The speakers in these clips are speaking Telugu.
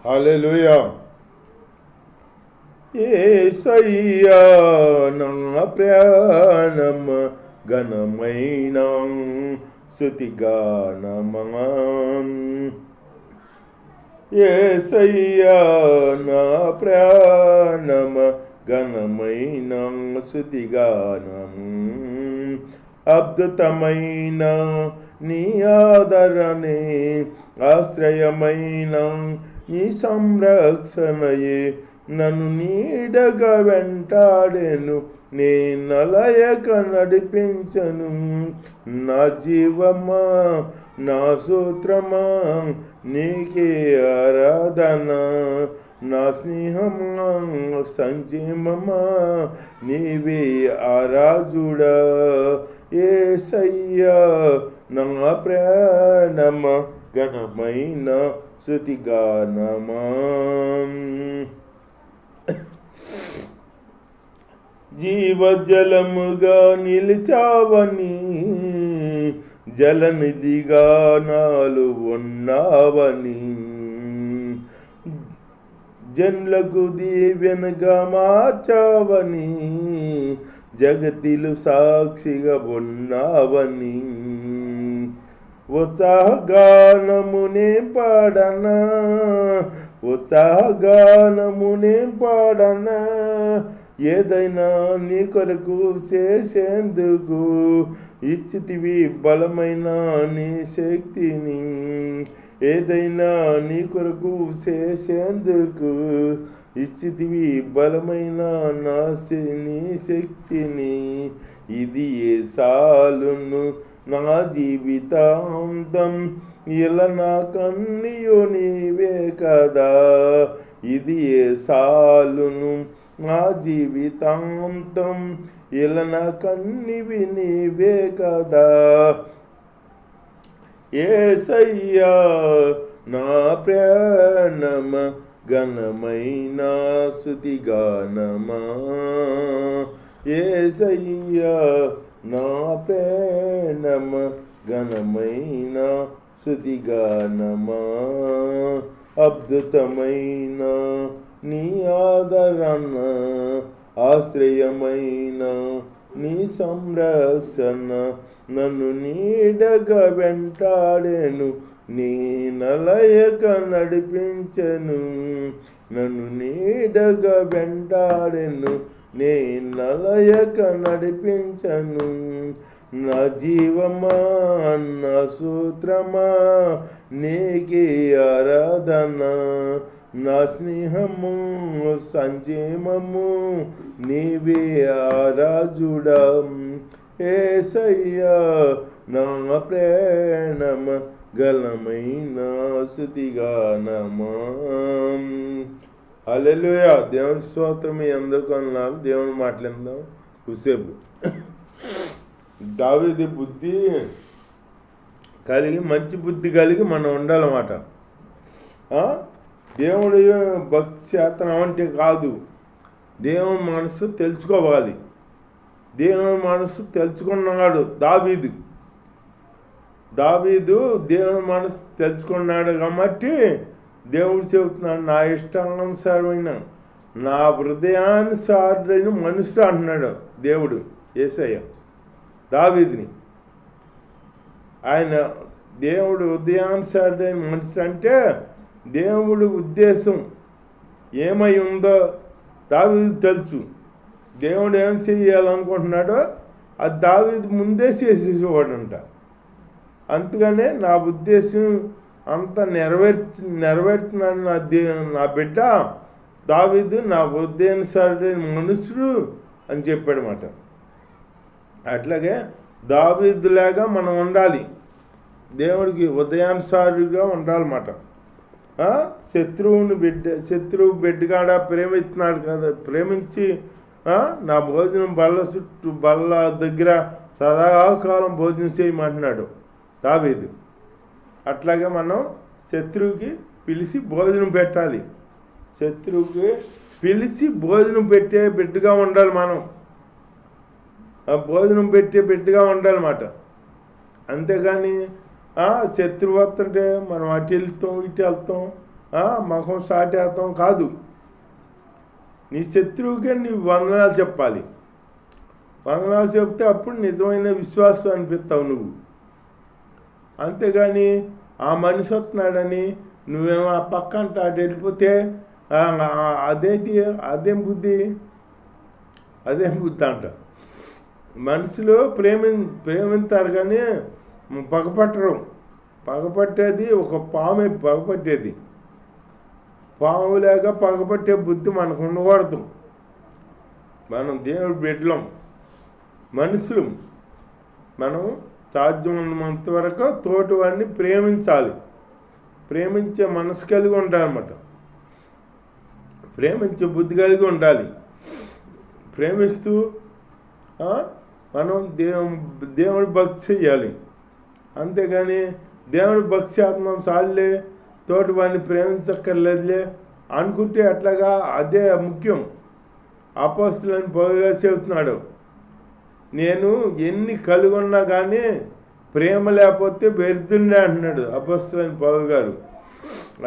హల్లెలూయా. యేసయ్యా నా ప్రాణమ ఘనమైన స్తుతిగానమా. యేసయ్యా నా ప్రాణమ ఘనమైన స్తుతిగానము. అద్భుతమైన నీ ఆదరణే, ఆశ్రయమైన నీ సంరక్షణయే నన్ను నీడగా వెంటాడెను, నే నలయక నడిపించను. నా జీవమా నా సూత్రమా నీకే ఆరాధన, నా స్నేహమా సంజీవమా నీవే ఆరాజుడా. యేసయ్యా నా ప్రాణమ ఘనమైన స్తుతిగానమా. జీవజలముగా నిలిచావని, జలనిధిగా నాలు ఉన్నావని, జన్లకు దీవెనగా మార్చావని, జగతిలు సాక్షిగా ఉన్నావని. ఉత్సాహగానమునే పాడనా, ఉత్సాహగానమునే పాడనా, ఏదైనా నీ కొరకు చేసేందుకు ఇచ్చితివి బలమైన నీ శక్తిని. ఏదైనా నీ కొరకు చేసేందుకు ఇచ్చితివి బలమైన నీ శక్తిని. ఇది ఏ సాలును నా జీవితాంతం, ఇలా నా కన్నీయు నీవే కదా. ఇది ఏ సాలును నా జీవితాంతం, ఇలా నా కన్నివి నీవే కదా. యేసయ్యా నా ప్రాణమ ఘనమైన స్తుతిగానమా. యేసయ్యా నా ప్రాణమ ఘనమైన స్తుతిగానమా. అద్భుతమైన నీ ఆదరణ, ఆశ్రయమైన నీ సంరక్షణ నన్ను నీడగా వెంటాడెను, నీ నలయక నడిపించెను. నన్ను నీడగా వెంటాడెను, నే నలయక నడిపించను. నా జీవమా నా సూత్రమా నీకే ఆరాధన, నా స్నేహము సంజీవము నీవే ఆరాజుడా. యేసయ్యా నా ప్రాణమ ఘనమైన స్తుతిగానమా. హల్లెలూయా. దేవుని స్తోత్రం. మీ అందరికీ వందనాలు. దేవుని మాట్లాడదాం హుసేబు. దావీదు బుద్ధి కలిగి, మంచి బుద్ధి కలిగి మనం ఉండాలన్నమాట. దేవుడు భక్తి శాతం అంటే కాదు, దేవుని మనసు తెలుసుకోవాలి. దేవుని మనసు తెలుసుకున్నాడు దావీదు. దేవుని మనసు తెలుసుకున్నాడు కాబట్టి దేవుడు చెబుతున్నాడు, నా ఇష్టానుసారమైన నా హృదయానుసారైన మనుషుడు అంటున్నాడు దేవుడు. యేసయ్య దావీదుని ఆయన దేవుడు హృదయానుసారైన మనుషుడు అంటే దేవుడు ఉద్దేశం ఏమై ఉందో దావీదు తెలుసు. దేవుడు ఏం చేయాలనుకుంటున్నాడో అది దావీదు ముందే చేసేసేవాడంట. అందుకనే నా ఉద్దేశం అంతా నెరవేర్చున్నాడు నా బిడ్డ దావీదు, నా ఉద్దేశానుసారైన మనుషుడు అని చెప్పాడన్నమాట. అట్లాగే దావీదులాగా మనం ఉండాలి, దేవుడికి ఉదయానుసారిగా ఉండాలన్నమాట. శత్రువు బిడ్డగాడ ప్రేమిస్తున్నాడు కదా, ప్రేమించి నా భోజనం బల్ల దగ్గర సదాకాలం భోజనం చేయమంటున్నాడు దావీదు. అట్లాగే మనం శత్రువుకి పిలిచి భోజనం పెట్టాలి. శత్రువుకి పిలిచి భోజనం పెట్టే బిడ్డగా ఉండాలి మనం. భోజనం పెట్టే బిడ్డగా ఉండాలన్నమాట. అంతేగాని శత్రువు వస్తుంటే మనం అటు వెళ్తాం ఇటు వెళ్తాం, ముఖం సాటేస్తాం కాదు. నీ శత్రువుకే నీ వందనాలు చెప్పాలి. వందనాలు చెప్తే అప్పుడు నిజమైన విశ్వాసం అనిపిస్తావు నువ్వు. అంతేగాని ఆ మనిషి వస్తున్నాడని నువ్వేమో ఆ పక్కంట అటు వెళ్ళిపోతే అదేంటి, అదేం బుద్ధి అంట. మనుషులు ప్రేమిస్తారు కానీ పగపట్టరు. పగపట్టేది ఒక పామే పగపట్టేది. పాము లేక పగపట్టే బుద్ధి మనకు ఉండకూడదు. మనం దేవుడి బిడ్డలం, మనుషులు. మనం సాధ్యం ఉన్నంత వరకు తోటి వాడిని ప్రేమించాలి. ప్రేమించే మనసు కలిగి ఉండాలన్నమాట. ప్రేమించే బుద్ధి కలిగి ఉండాలి. ప్రేమిస్తూ మనం దేవుడి భక్తి చేయాలి. అంతేగాని దేవుడి భక్తి చేస్తున్నాం చాలులే, తోటి వాడిని ప్రేమించక్కర్లేదులే అనుకుంటే అట్లాగా అదే ముఖ్యం. అపోస్తలుని పౌలు గారు చెబుతున్నాడు, నేను ఎన్ని కలిగి ఉన్నా కానీ ప్రేమ లేకపోతే వ్యర్థుండే అంటున్నాడు అపోస్తలుని పౌలు గారు.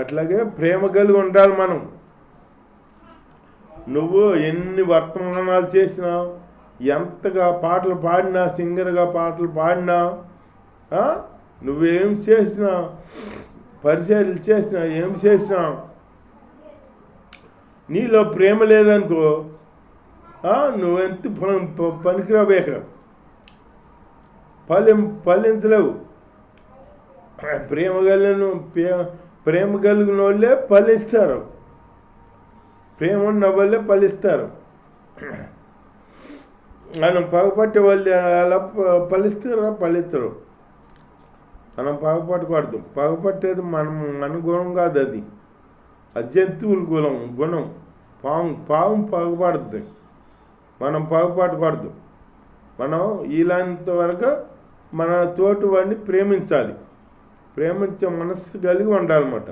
అట్లాగే ప్రేమ కలిగి ఉండాలి మనం. నువ్వు ఎన్ని వర్తమానాలు చేసినా, ఎంతగా పాటలు పాడినా, సింగర్గా పాటలు పాడినా, నువ్వేం చేసినా, పరిచర్యలు చేసినా, ఏం చేసినా నీలో ప్రేమ లేదనుకో నువ్వెంత పనికిరాబేక ఫలించలేవు. ప్రేమ కలిగిన వాళ్ళే ఫలిస్తారు. ప్రేమ ఉన్న వాళ్ళే ఫలిస్తారు. మనం పగపట్టే వాళ్ళు అలా ఫలిస్తరు. మనం పగపట్టకూడదు. పగపట్టేది మన గుణం కాదు, అది జంతువుల గుణం. పాము పగపడుతుంది, మనం పగపట్టకూడదు. మనం ఇలాంత వరకు మన తోటి వాడిని ప్రేమించాలి. ప్రేమించే మనస్సు కలిగి ఉండాలన్నమాట.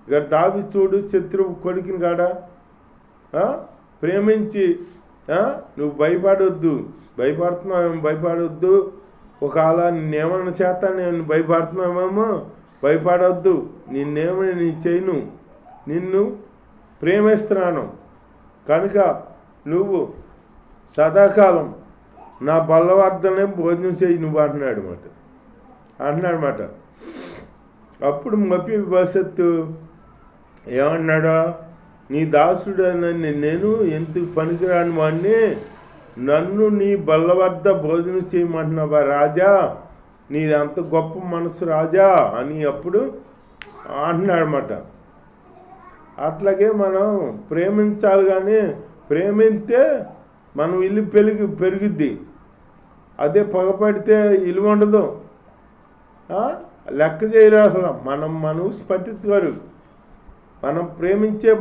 ఇక్కడ దావీదు చూడు, శత్రువు కొడుకుని కాడ ప్రేమించి నువ్వు భయపడొద్దు. ఒకవేళ నిన్నేమన్నా చేత నేను భయపడుతున్నావేమో, భయపడవద్దు, నిన్నేమని నేను చేయను, నిన్ను ప్రేమిస్తున్నాను కనుక నువ్వు సదాకాలం నా బలవర్ధనే భోజనం చేయి నువ్వు అంటున్నాడనమాట. అప్పుడు మఫీబోషెతు ఏమన్నాడో, నీ దాసుడు నేను ఎందుకు పనికిరాని వాడిని, నన్ను నీ బల్ల వద్ద భోజనం చేయమంటున్నావా రాజా, నీది అంత గొప్ప మనసు రాజా అని అప్పుడు అంటున్నాడనమాట. అట్లాగే మనం ప్రేమించాలి, కానీ ప్రేమిస్తే మనం ఇల్లు పెరుగుద్ది. అదే పగపడితే ఇల్లు ఉండదు. లెక్క చేయరు అసలు. మనం పట్టించుకోరు. మనం ప్రేమించే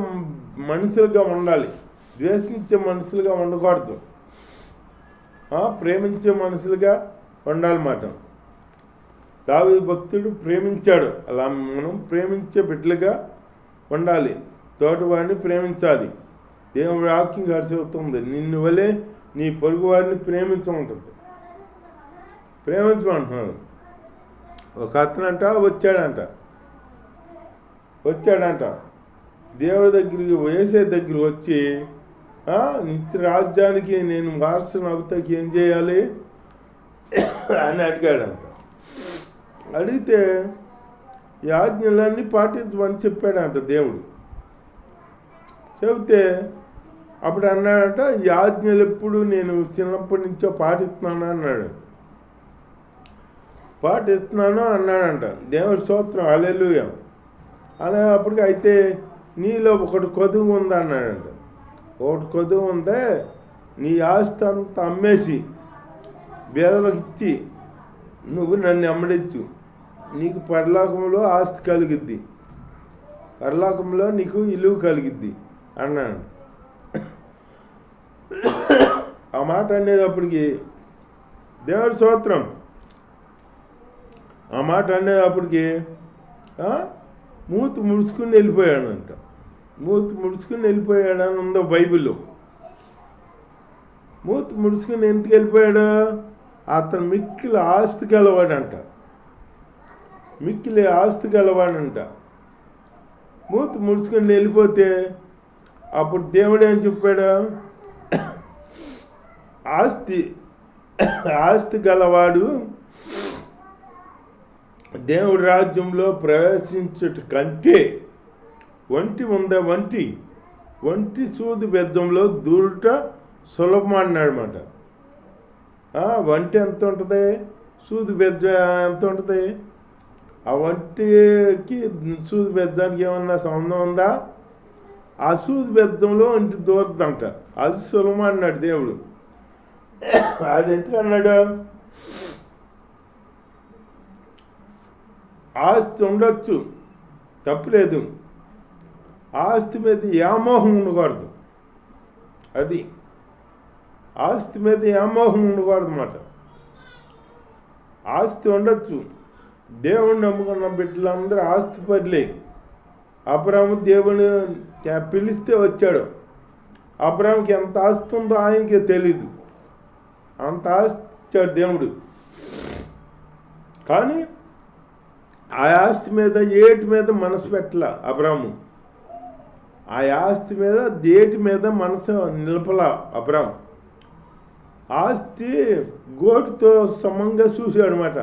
మనుషులుగా ఉండాలి, ద్వేషించే మనుషులుగా ఉండకూడదు. ప్రేమించే మనుషులుగా ఉండాలన్నమాట. దావీదు భక్తుడు ప్రేమించాడు. అలా మనం ప్రేమించే బిడ్డలుగా ఉండాలి. తోటివాడిని ప్రేమించాలి. దేవుడు వాక్యం గారు చెబుతుంది, నిన్ను వలే నీ పొరుగు వారిని ప్రేమించమంటుంది. ప్రేమించమంటున్నాడు. ఒక అతనంట వచ్చాడంట దేవుడి దగ్గరికి, యేసే దగ్గరికి వచ్చి, నిత్య రాజ్యానికి నేను వారసుని అవుతాకి ఏం చేయాలి అని అడిగాడంట. అడిగితే ఈ ఆజ్ఞలన్నీ పాటించమని చెప్పాడంట దేవుడు. చెబితే అప్పుడు అన్నాడంట, ఈ ఆజ్ఞలు ఎప్పుడు నేను చిన్నప్పటి నుంచో పాటిస్తున్నాను అన్నాడంట. దేవుడి స్తోత్రం, హల్లెలూయా. అనేటప్పటికి అయితే నీలో ఒకటి కొదువు ఉంది అన్నాడంట. ఒకటి కొదువు ఉందే, నీ ఆస్తి అంతా అమ్మేసి బేదలకు ఇచ్చి నువ్వు నన్ను అమ్మడించు, నీకు పరలోకంలో ఆస్తి కలిగిద్ది, పరలోకంలో నీకు ఇలువ కలిగిద్ది అన్నాడు. ఆ మాట అనేటప్పటికి దేవుడి స్తోత్రం, ఆ మాట అనేటప్పటికి మూతి ముడుచుకుని వెళ్ళిపోయాడంట. మూతి ముడుచుకుని వెళ్ళిపోయాడని ఉందో బైబిల్లో. మూతి ముడుచుకుని ఎందుకు వెళ్ళిపోయాడు? అతను మిక్కిలి ఆస్తి గలవాడంట. మూతి ముడుచుకొని వెళ్ళిపోతే అప్పుడు దేవుడు ఏం చెప్పాడు, ఆస్తి గలవాడు దేవుడి రాజ్యంలో ప్రవేశించుట కంటే ఒంటి సూది బెజ్జంలో దూరుట సులభం అన్నాడనమాట. వంటి ఎంత ఉంటుంది, సూది బెజ్జ ఎంత ఉంటుంది? ఆ వంటికి సూది బెజ్జానికి ఏమన్నా సంబంధం ఉందా? ఆ సూది బెజ్జంలో ఒంటి దూరదంట, అది సులభం అన్నాడు దేవుడు. అది ఎందుకు అన్నాడు? ఆస్తి ఉండొచ్చు, తప్పులేదు, ఆస్తి మీద వ్యామోహం ఉండకూడదు. అది ఆస్తి మీద వ్యామోహం ఉండకూడదు అన్నమాట. ఆస్తి ఉండొచ్చు, దేవుణ్ణి నమ్ముకున్న బిడ్డలందరూ ఆస్తి పరులే. అబ్రాహాము దేవుని పిలిస్తే వచ్చాడు. అబ్రాహాంకి ఎంత ఆస్తి ఉందో ఆయనకే తెలీదు, అంత ఆస్తి ఇచ్చాడు దేవుడు. కానీ ఆ ఆస్తి మీద ఏటి మీద మనసు పెట్టల అబ్రాము. ఆ ఆస్తి మీద దేటి మీద మనసు నిలపల అబ్రాము. ఆస్తి గోటితో సమంగా చూశాడు అనమాట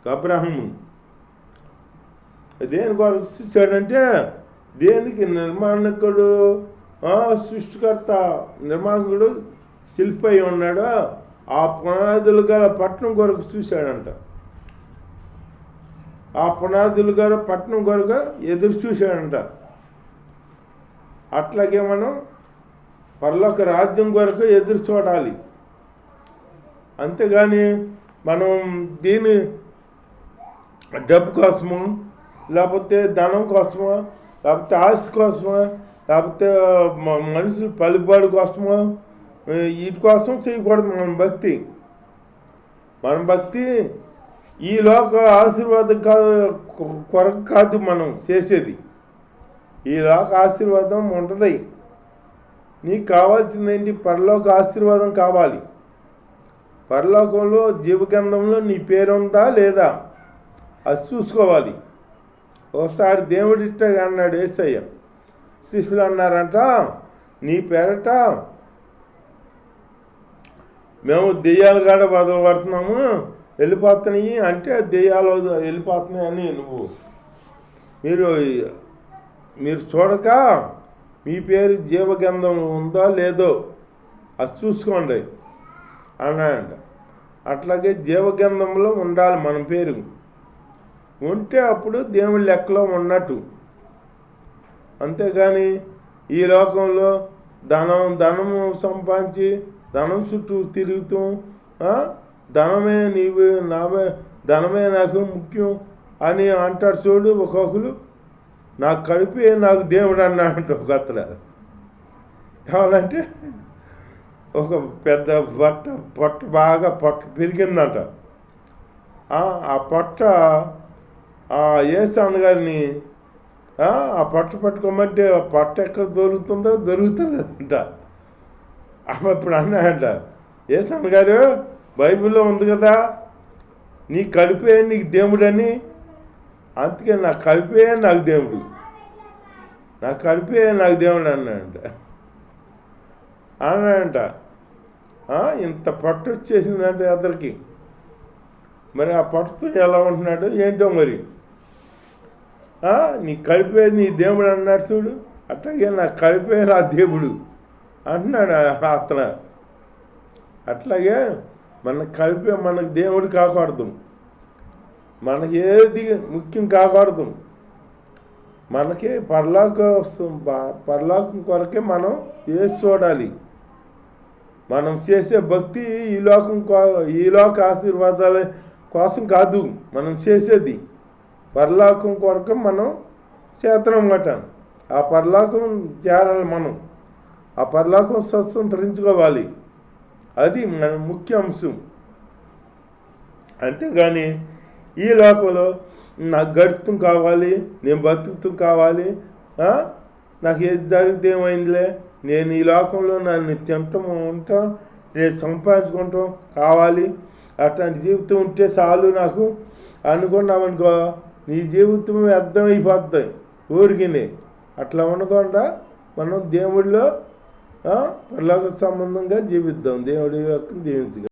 అబ్రాహము. దేని కొరకు చూశాడంటే, దేనికి నిర్మాణకుడు, సృష్టికర్త, నిర్మాణకుడు శిల్పి అయి ఉన్నాడో ఆ పునాదులు గల పట్టణం కొరకు చూశాడంట. ఆ పునాదులు గల పట్టణం కొరకు ఎదురు చూశాడంట. అట్లాగే మనం పరలోక రాజ్యం కొరకు ఎదురు చూడాలి. అంతేగాని మనం దీని డబ్బు కోసము, లేకపోతే ధనం కోసమో, లేకపోతే ఆస్తి కోసమో, లేకపోతే మనుషులు పలుబాడు కోసమో, వీటి కోసం చేయకూడదు. మన భక్తి ఈ లోక ఆశీర్వాదం కొరకు కాదు మనం చేసేది. ఈ లోక ఆశీర్వాదం ఉంటుంది. నీకు కావాల్సిందేంటి? పరలోక ఆశీర్వాదం కావాలి. పరలోకంలో జీవగంధంలో నీ పేరు ఉందా లేదా అది చూసుకోవాలి. ఒకసారి దేవుడు ఇట్టగా అన్నాడు యేసయ్య. శిష్యులు అన్నారంట, నీ పేరట మేము దెయ్యాలు కాడ బదులు పడుతున్నాము, వెళ్ళిపోతున్నాయి అంటే దెయ్యాలు వెళ్ళిపోతున్నాయని మీరు చూడక మీ పేరు జీవగంధం ఉందో లేదో అది చూసుకోండి అన్నాడంట. అట్లాగే జీవగంధంలో ఉండాలి మన పేరు. ఉంటే అప్పుడు దేవుడి లెక్కలో ఉన్నట్టు. అంతేగాని ఈ లోకంలో ధనము సంపాదించి ధనం చుట్టూ తిరుగుతూ ధనమే నాకు ముఖ్యం అని అంటాడు చూడు. ఒక్కొక్కరు నాకు కలిపి నాకు దేవుడు అన్నాడంట. ఒక అతను కావాలంటే ఒక పెద్ద పొట్ట బాగా పెరిగిందంట. ఆ పొట్ట యేసు గారిని ఆ పొట్ట పట్టుకోమంటే ఆ పొట్ట ఎక్కడ దొరుకుతుందంట. ఆమె ఇప్పుడు అన్నాడంట, యేసు గారు బైబిల్లో ఉంది కదా, నీ కలిపే నీకు దేవుడని. అందుకే నాకు కలిపే నాకు దేవుడు, నాకు కలిపే నాకు దేవుడు అన్నాడంట. ఇంత పట్టు వచ్చేసిందంటే అందరికి. మరి ఆ పట్టుతో ఎలా ఉంటున్నాడు ఏంటో మరి. నీ కలిపేది నీ దేవుడు అన్నాడు చూడు. అట్లాగే నాకు కలిపే నా దేవుడు అంటున్నాడు అతను. అట్లాగే మనకు కలిపే మనకు దేవుడు కాకూడదు, మనకి ఏది ముఖ్యం కాకూడదు. మనకి పరలోకం కొరకే మనం వేసి చూడాలి. మనం చేసే భక్తి ఈ లోక ఆశీర్వాదాల కోసం కాదు మనం చేసేది, పరలోకం కొరకు మనం చేతనం గట. ఆ పరలోకం చేరాలి, మనం ఆ పరలోకం స్వతంత్రించుకోవాలి. అది మన ముఖ్య అంశం. అంతేగాని ఈ లోకంలో నాకు గడుపుతం కావాలి, నేను బతుకుతం కావాలి, నాకు ఏది జరిగితే ఏమైందిలే, నేను ఈ లోకంలో నన్ను తింటాం ఉంటాం, నేను సంపాదించుకుంటాం కావాలి, అట్లాంటి జీవితం ఉంటే చాలు నాకు అనుకున్నామనుకో, నీ జీవితం అర్థమైపోతుంది ఊరికినే. అట్లా ఉండకుండా మనం దేవుడిలో పరలోక సంబంధంగా జీవిద్దాం. దేవుడి యొక్క దీవించగా